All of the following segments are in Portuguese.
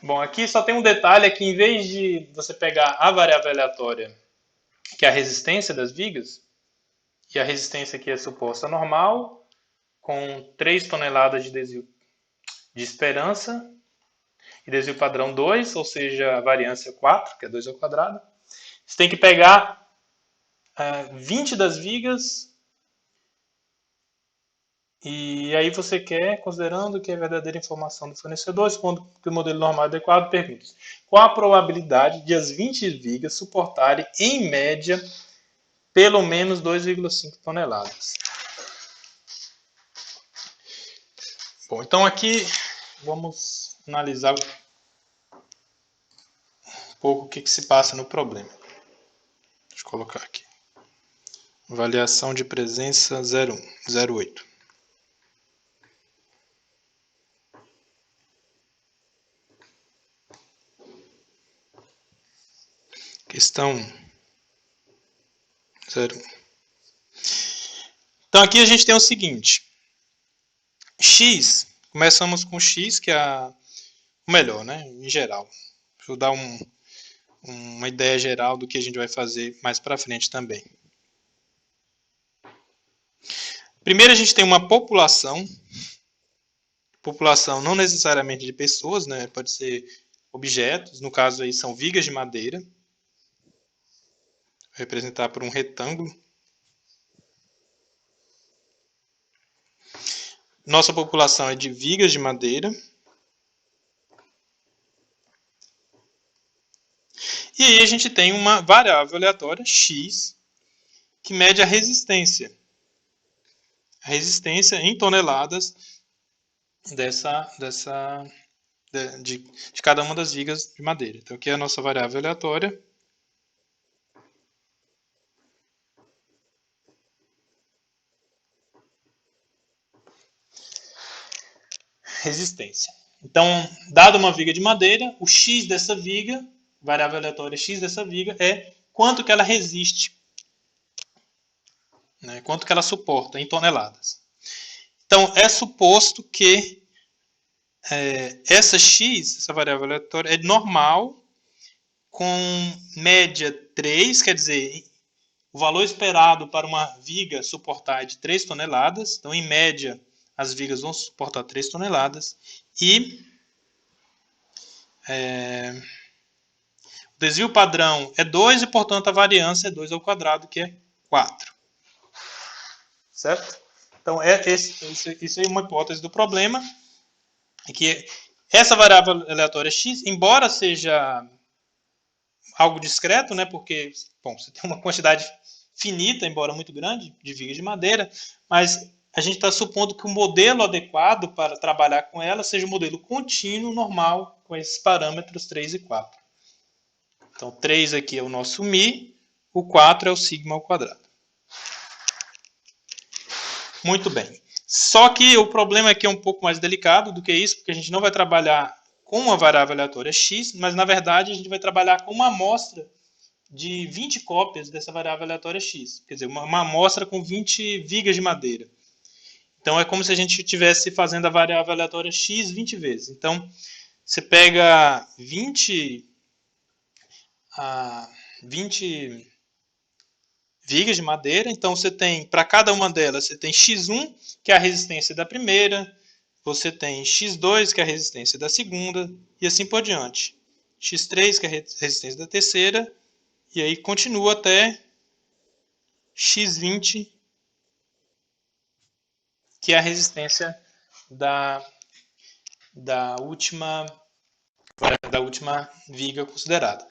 Bom, aqui só tem um detalhe, é que em vez de você pegar a variável aleatória, que é a resistência das vigas, e a resistência aqui é suposta normal, com 3 toneladas de desvio de esperança, e desvio padrão 2, ou seja, a variância 4, que é 2 ao quadrado. Você tem que pegar 20 das vigas, e aí você quer, considerando que é verdadeira informação do fornecedor, supondo que o modelo normal é adequado, pergunta qual a probabilidade de as 20 vigas suportarem, em média, pelo menos 2,5 toneladas. Bom, então aqui vamos analisar um pouco o que se passa no problema. Deixa eu colocar aqui. Avaliação de presença 01, 08. Questão 01. Então aqui a gente tem o seguinte. X, começamos com X, que é o melhor, né? Em geral. Deixa eu dar uma ideia geral do que a gente vai fazer mais para frente também. Primeiro a gente tem uma população não necessariamente de pessoas, né? Pode ser objetos, no caso aí são vigas de madeira, vou representar por um retângulo. Nossa população é de vigas de madeira. E aí a gente tem uma variável aleatória, x, que mede a resistência. A resistência em toneladas de cada uma das vigas de madeira. Então aqui é a nossa variável aleatória. Resistência. Então, dada uma viga de madeira, o x dessa viga, variável aleatória x dessa viga, é quanto que ela resiste, né? Quanto que ela suporta em toneladas. Então, é suposto que essa x, essa variável aleatória, é normal, com média 3, quer dizer, o valor esperado para uma viga suportar é de 3 toneladas, então, em média, as vigas vão suportar 3 toneladas, e o desvio padrão é 2 e, portanto, a variância é 2 ao quadrado, que é 4. Certo? Então, isso é uma hipótese do problema, é que essa variável aleatória x, embora seja algo discreto, né, porque bom, você tem uma quantidade finita, embora muito grande, de vigas de madeira, mas a gente está supondo que o modelo adequado para trabalhar com ela seja um modelo contínuo, normal, com esses parâmetros 3 e 4. Então, 3 aqui é o nosso μ, o 4 é o sigma ao quadrado. Muito bem. Só que o problema aqui é um pouco mais delicado do que isso, porque a gente não vai trabalhar com uma variável aleatória x, mas na verdade a gente vai trabalhar com uma amostra de 20 cópias dessa variável aleatória x. Quer dizer, uma amostra com 20 vigas de madeira. Então é como se a gente estivesse fazendo a variável aleatória x 20 vezes. Então você pega 20 vigas de madeira, então você tem, para cada uma delas, você tem x1, que é a resistência da primeira, você tem x2, que é a resistência da segunda, e assim por diante. x3, que é a resistência da terceira, e aí continua até x20, que é a resistência da última viga considerada.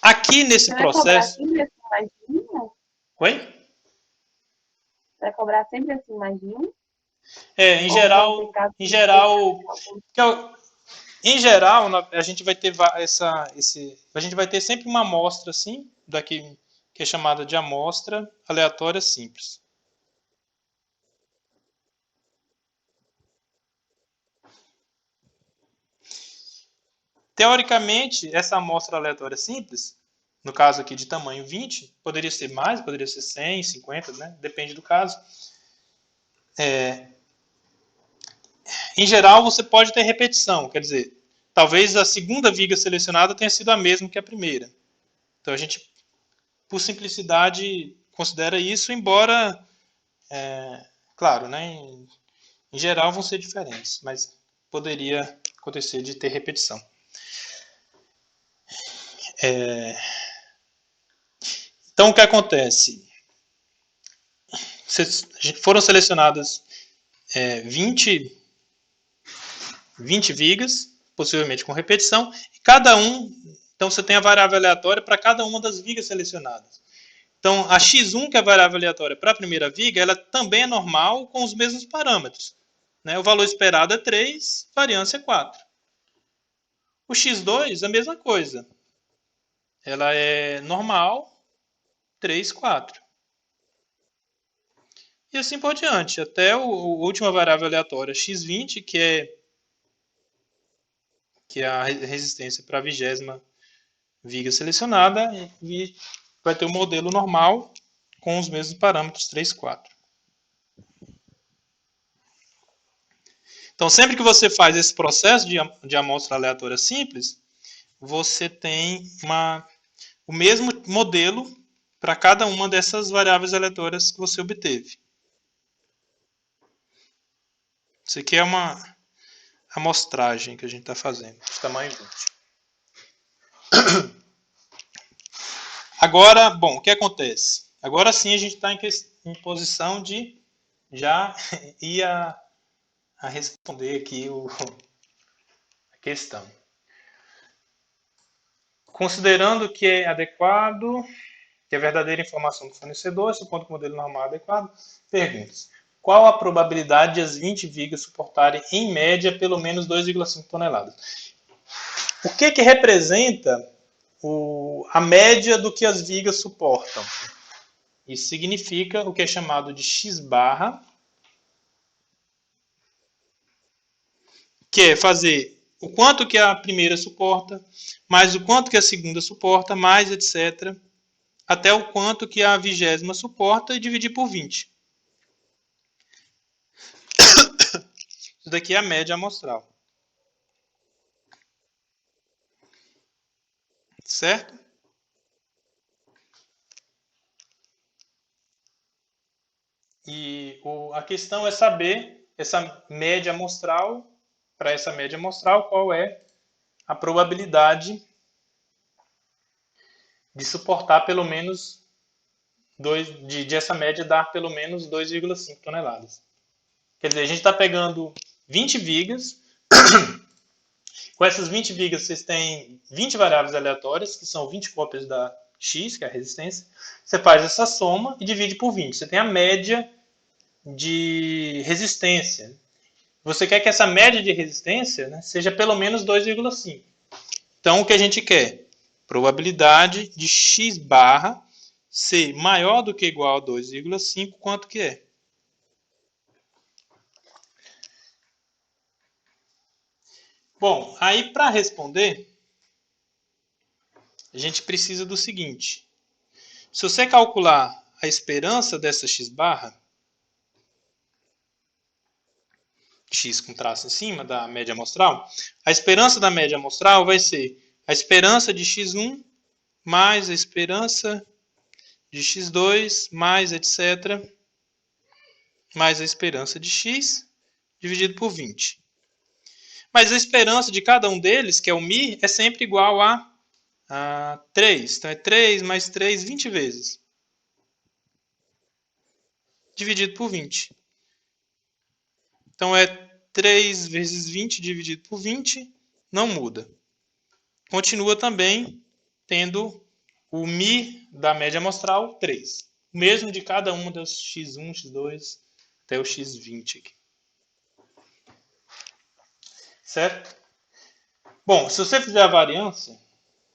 Aqui nesse processo... Vai cobrar sempre assim mais de um? Oi? Vai cobrar sempre assim mais de um? Em geral, a gente vai ter a gente vai ter sempre uma amostra assim, daqui que é chamada de amostra aleatória simples. Teoricamente, essa amostra aleatória simples, no caso aqui de tamanho 20, poderia ser mais, poderia ser 100, 50, né? Depende do caso. Em geral, você pode ter repetição, quer dizer, talvez a segunda viga selecionada tenha sido a mesma que a primeira. Então a gente, por simplicidade, considera isso, embora, claro, né, em geral vão ser diferentes, mas poderia acontecer de ter repetição. Então o que acontece? Foram selecionadas 20 vigas, possivelmente com repetição, e cada então você tem a variável aleatória para cada uma das vigas selecionadas. Então a x1, que é a variável aleatória para a primeira viga, ela também é normal com os mesmos parâmetros. Né? O valor esperado é 3, variância é 4. O x2, a mesma coisa. Ela é normal, 3, 4. E assim por diante, até a última variável aleatória, x20, que é a resistência para a 20ª viga selecionada, e vai ter o modelo normal com os mesmos parâmetros 3, 4. Então, sempre que você faz esse processo de amostra aleatória simples, você tem o mesmo modelo para cada uma dessas variáveis aleatórias que você obteve. Isso aqui é uma amostragem que a gente está fazendo, de tamanho 20. Agora, bom, o que acontece? Agora sim a gente está em posição de já ir a responder aqui a questão. Considerando que é adequado, que é verdadeira informação do fornecedor, supondo que o modelo normal é adequado, perguntas. Qual a probabilidade de as 20 vigas suportarem, em média, pelo menos 2,5 toneladas? O que representa a média do que as vigas suportam? Isso significa o que é chamado de x barra, que é fazer o quanto que a primeira suporta, mais o quanto que a segunda suporta, mais etc., até o quanto que a 20ª suporta e dividir por 20. Isso daqui é a média amostral. Certo? E a questão é saber essa média amostral, para essa média amostral, qual é a probabilidade de suportar pelo menos de essa média dar pelo menos 2,5 toneladas. Quer dizer, a gente está pegando 20 vigas. Com essas 20 vigas, vocês têm 20 variáveis aleatórias, que são 20 cópias da X, que é a resistência. Você faz essa soma e divide por 20. Você tem a média de resistência. Você quer que essa média de resistência, né, seja pelo menos 2,5. Então, o que a gente quer? Probabilidade de X barra ser maior do que ou igual a 2,5, quanto que é? Bom, aí para responder, a gente precisa do seguinte. Se você calcular a esperança dessa x barra, x com traço em cima da média amostral, a esperança da média amostral vai ser a esperança de x1 mais a esperança de x2 mais etc. mais a esperança de x dividido por 20. Mas a esperança de cada um deles, que é o μ, é sempre igual a 3. Então é 3 mais 3, 20 vezes. Dividido por 20. Então é 3 vezes 20 dividido por 20, não muda. Continua também tendo o μ da média amostral, 3. O mesmo de cada uma das x1, x2, até o x20 aqui. Certo? Bom, se você fizer a variância,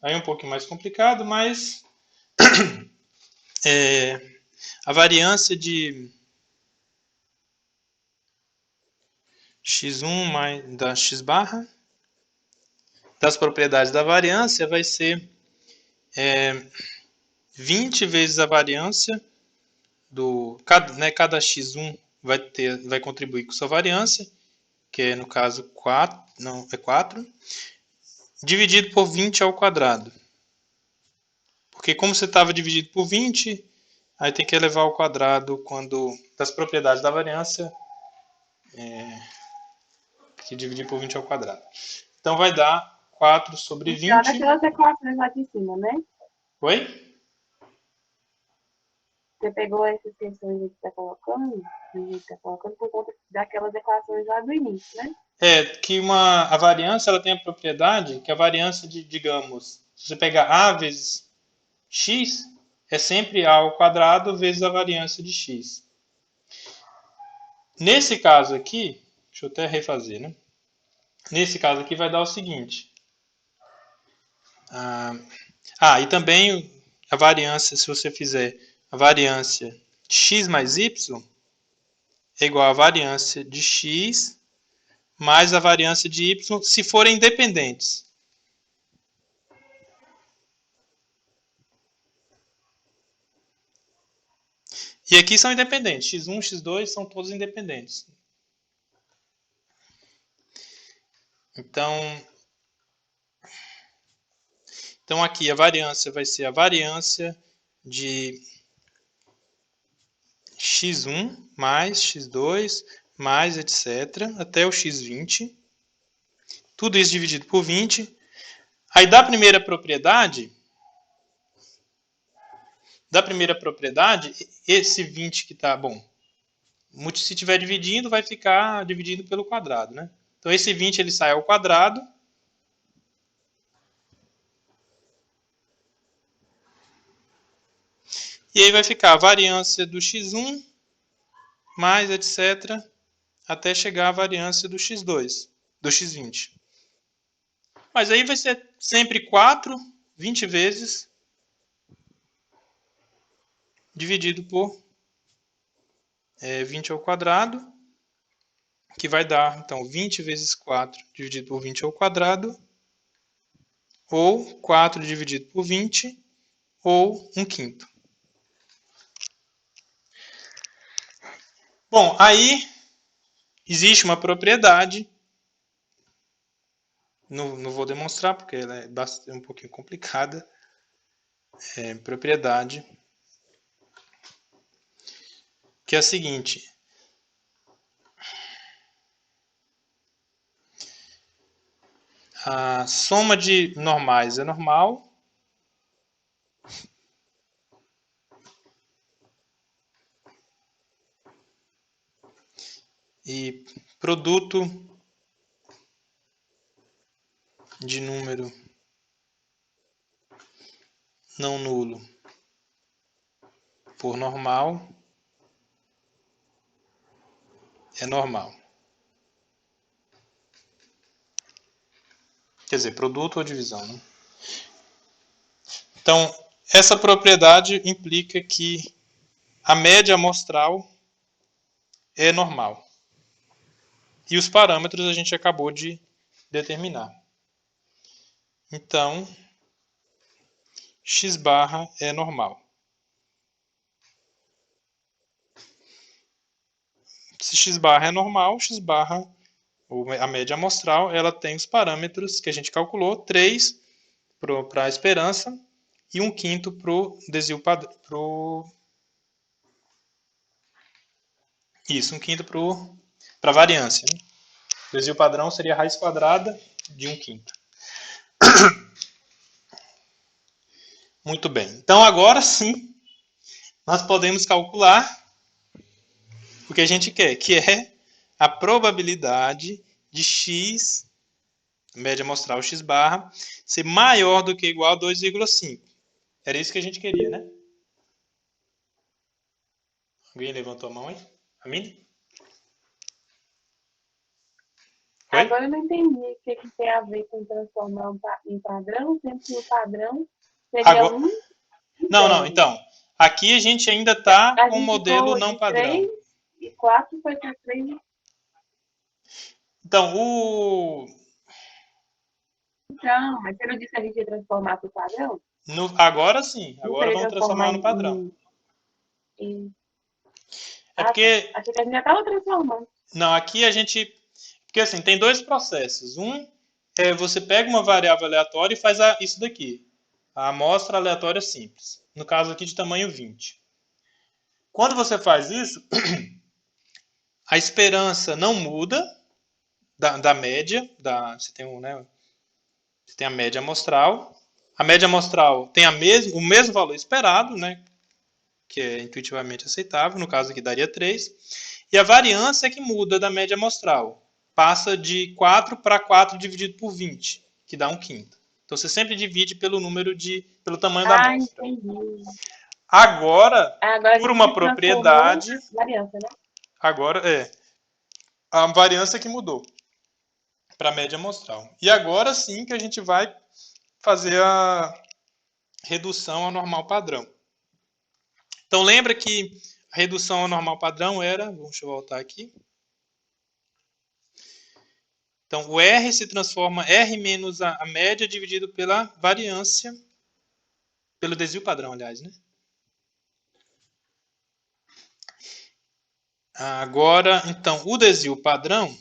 aí é um pouquinho mais complicado, mas a variância de x1 mais da x barra das propriedades da variância vai ser 20 vezes a variância do cada x1 vai contribuir com sua variância, que é no caso 4, dividido por 20 ao quadrado. Porque como você estava dividido por 20, aí tem que elevar ao quadrado quando das propriedades da variância, que dividir por 20 ao quadrado. Então vai dar 4 sobre 20. Olha aquelas equações lá de cima, né? Oi? Você pegou essas questões que está colocando, por conta daquelas equações lá do início, né? Que a variância ela tem a propriedade que a variância de, digamos, se você pegar a vezes x, é sempre a ao quadrado vezes a variância de x. Nesse caso aqui, deixa eu até refazer, né? Nesse caso aqui vai dar o seguinte. E também a variância, se você fizer a variância de x mais y, é igual a variância de x mais a variância de y, se forem independentes. E aqui são independentes. x1, x2 são todos independentes. Então aqui a variância vai ser a variância de x1 mais x2 mais etc. até o x20. Tudo isso dividido por 20. Aí da primeira propriedade, esse 20 que está, bom, se estiver dividindo, vai ficar dividido pelo quadrado, né? Então esse 20 ele sai ao quadrado. E aí vai ficar a variância do x1 mais etc. até chegar à variância do x2, do x20. Mas aí vai ser sempre 4, 20 vezes, dividido por 20 ao quadrado, que vai dar, então, 20 vezes 4 dividido por 20 ao quadrado, ou 4 dividido por 20, ou 1/5. Bom, aí existe uma propriedade, não vou demonstrar porque ela é um pouquinho complicada, propriedade, que é a seguinte: a soma de normais é normal, e produto de número não nulo por normal é normal. Quer dizer, produto ou divisão, né? Então, essa propriedade implica que a média amostral é normal. E os parâmetros a gente acabou de determinar. Então, x barra é normal. Se x barra é normal, x barra, a média amostral, ela tem os parâmetros que a gente calculou, 3 para a esperança e 1/5 para o desvio padrão. Isso, 1/5 para a variância. Né? O desvio padrão seria a raiz quadrada de 1/5. Muito bem. Então, agora sim, nós podemos calcular o que a gente quer, que é a probabilidade de x, média amostral x barra, ser maior do que ou igual a 2,5. Era isso que a gente queria, né? Alguém levantou a mão aí? A mim? Oi? Agora eu não entendi o que tem a ver com transformar em padrão, sendo que o padrão seria Agora... 1. Não, então. Aqui a gente ainda está com o modelo não padrão. 3 e 4 foi para 3. Então, Então, mas você não disse que a gente ia transformar para o padrão? Agora sim. Agora vamos transformar no padrão. É porque... Aqui a gente já estava transformando. Não, aqui a gente... Porque assim, tem dois processos. Um você pega uma variável aleatória e faz isso daqui. A amostra aleatória simples. No caso aqui de tamanho 20. Quando você faz isso, a esperança não muda da média. Você tem você tem a média amostral. A média amostral tem o mesmo valor esperado, né? Que é intuitivamente aceitável. No caso aqui daria 3. E a variância é que muda da média amostral. Passa de 4 para 4 dividido por 20, que dá 1/5. Então você sempre divide pelo tamanho da amostra. Entendi. Agora, Agora a por gente uma transformou propriedade, variância, né? agora a variância que mudou para a média amostral. E agora sim que a gente vai fazer a redução ao normal padrão. Então lembra que a redução ao normal padrão era, deixa eu voltar aqui. Então o R se transforma R menos a média dividido pela variância, pelo desvio padrão, aliás, né? Agora, então, o desvio padrão,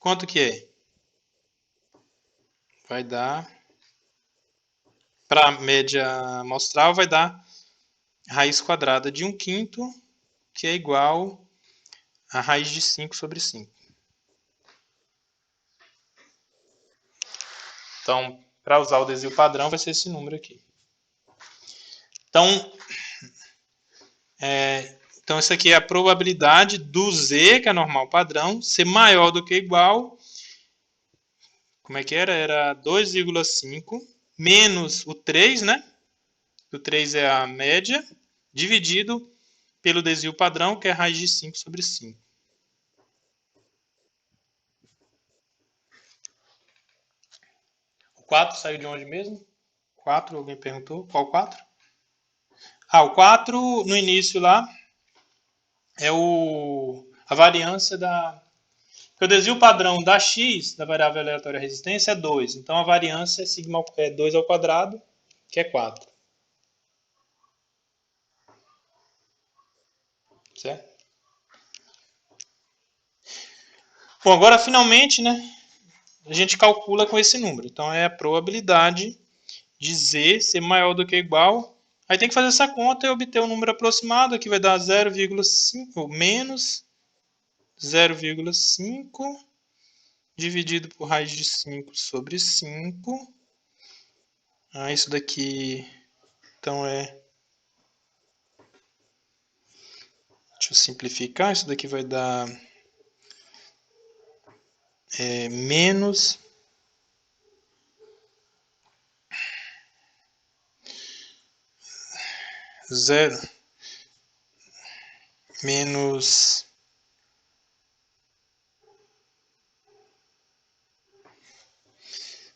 quanto que é? Vai dar, para a média amostral, vai dar raiz quadrada de 1/5, que é igual a raiz de 5 sobre 5. Então, para usar o desvio padrão, vai ser esse número aqui. Então, isso aqui é a probabilidade do Z, que é normal padrão, ser maior do que ou igual. Como é que era? Era 2,5 menos o 3, né? O 3 é a média, dividido pelo desvio padrão, que é a raiz de 5 sobre 5. O 4 saiu de onde mesmo? 4, alguém perguntou? Qual 4? O 4 no início lá é a variância da... Porque o desvio padrão da x, da variável aleatória resistência, é 2. Então a variância é 2 ao quadrado, que é 4. Certo? Bom, agora finalmente, né, a gente calcula com esse número. Então é a probabilidade de z ser maior do que ou igual. Aí tem que fazer essa conta e obter um número aproximado, que vai dar 0,5 menos 0,5 dividido por raiz de 5 sobre 5. Isso daqui, então deixa eu simplificar, isso daqui vai dar menos 0, menos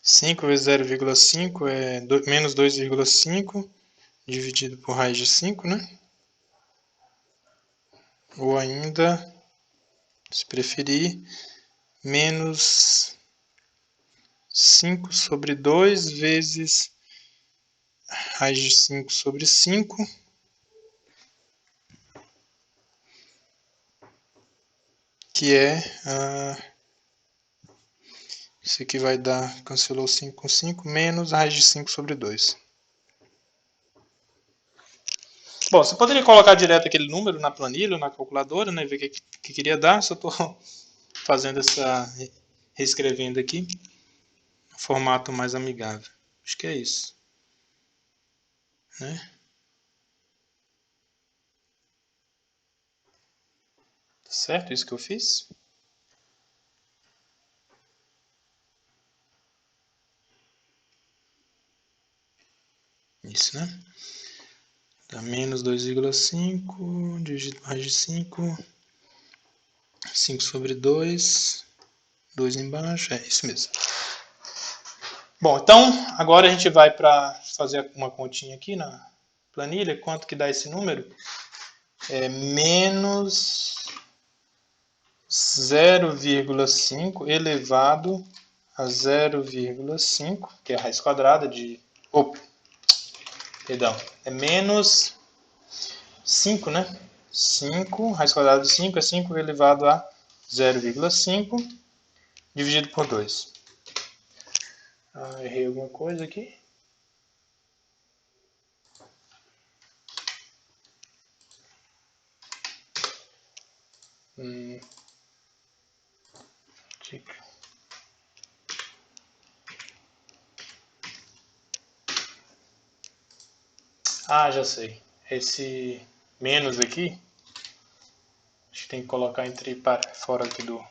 5 vezes 0,5 é menos 2,5 dividido por raiz de 5, né? Ou ainda, se preferir, menos 5 sobre 2 vezes raiz de 5 sobre 5, que isso aqui vai dar, cancelou 5 com 5, menos a raiz de 5 sobre 2. Bom, você poderia colocar direto aquele número na planilha ou na calculadora, né, ver o que queria dar, só estou fazendo reescrevendo aqui, no formato mais amigável. Acho que é isso. Né? Tá certo isso que eu fiz? Isso, né? Dá menos 2,5 dividido por raiz de 5, 5 sobre 2, 2 embaixo, é isso mesmo. Bom, então agora a gente vai para fazer uma continha aqui na planilha, quanto que dá esse número? É menos 0,5 elevado a 0,5, que é a raiz quadrada de... Perdão, é menos 5, né? 5, raiz quadrada de 5 é 5 elevado a 0,5 dividido por 2. Errei alguma coisa aqui. Já sei. Esse menos aqui, acho que tem que colocar fora aqui do...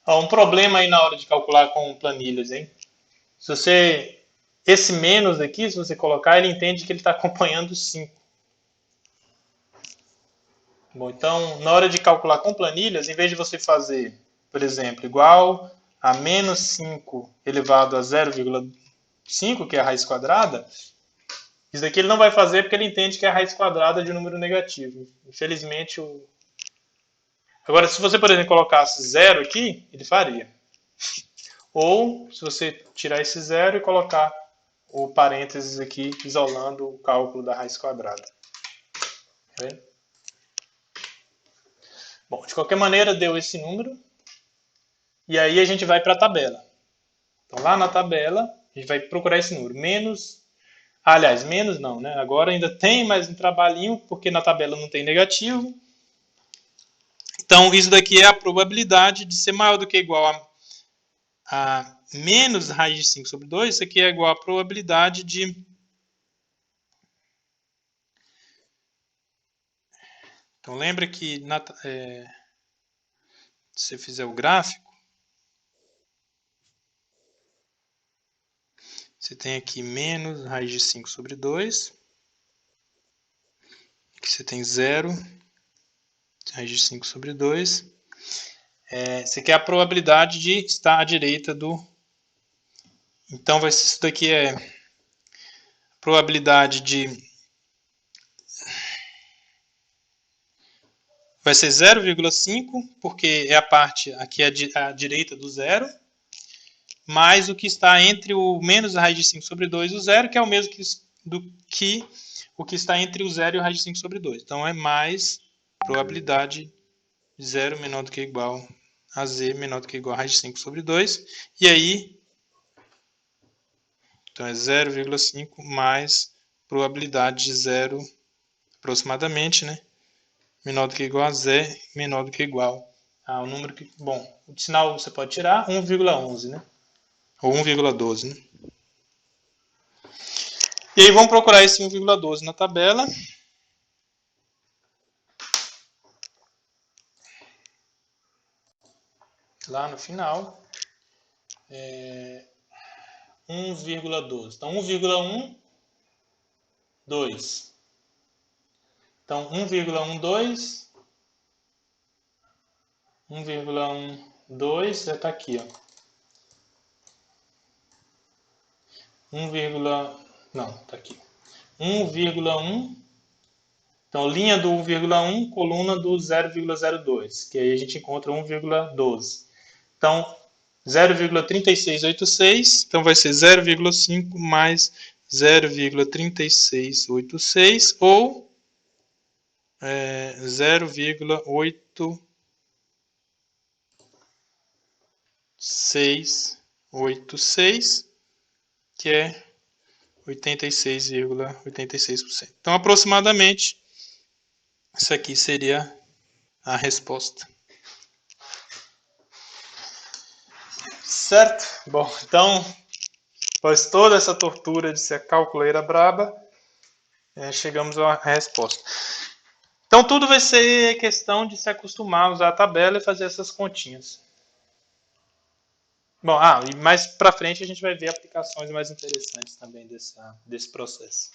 Um problema aí na hora de calcular com planilhas, hein? Esse menos aqui, se você colocar, ele entende que ele está acompanhando 5. Bom, então, na hora de calcular com planilhas, em vez de você fazer, por exemplo, igual a menos 5 elevado a 0,5, que é a raiz quadrada, isso daqui ele não vai fazer porque ele entende que é a raiz quadrada de um número negativo. Infelizmente, Agora, se você, por exemplo, colocasse 0 aqui, ele faria. Ou, se você tirar esse 0 e colocar o parênteses aqui, isolando o cálculo da raiz quadrada. Tá vendo? Bom, de qualquer maneira, deu esse número. E aí a gente vai para a tabela. Então, lá na tabela, a gente vai procurar esse número. Menos não, né? Agora ainda tem mais um trabalhinho, porque na tabela não tem negativo. Então, isso daqui é a probabilidade de ser maior do que igual a menos raiz de 5 sobre 2. Isso aqui é igual à probabilidade de... Então, lembra que se você fizer o gráfico, você tem aqui menos raiz de 5 sobre 2. Aqui você tem 0, raiz de 5 sobre 2. Isso aqui é a probabilidade de estar à direita do... Então, isso daqui é a probabilidade de... Vai ser 0,5, porque é a parte aqui à direita do 0, mais o que está entre o menos a raiz de 5 sobre 2 e o 0, que é o mesmo do que o que está entre o 0 e a raiz de 5 sobre 2. Então, é mais probabilidade de 0 menor do que igual a z menor do que igual a raiz de 5 sobre 2. E aí, então é 0,5 mais probabilidade de 0, aproximadamente, né? Menor do que igual a z, menor do que igual a um número que... Bom, o sinal você pode tirar 1,11, né? Ou 1,12, né? E aí vamos procurar esse 1,12 na tabela. Lá no final. 1,12. Então, 1,1, 2. Então, 1,12. 1,12 já está aqui, ó. 1, tá aqui. 1,1. Então, linha do 1,1, coluna do 0,02, que aí a gente encontra 1,12. Então, 0,3686, então vai ser 0,5 mais 0,3686, ou 0,8686, que é 86,86%. Então, aproximadamente, isso aqui seria a resposta. Certo? Bom, então, após toda essa tortura de ser a calculeira braba, chegamos à resposta. Então, tudo vai ser questão de se acostumar a usar a tabela e fazer essas continhas. Bom, e mais para frente a gente vai ver aplicações mais interessantes também desse processo.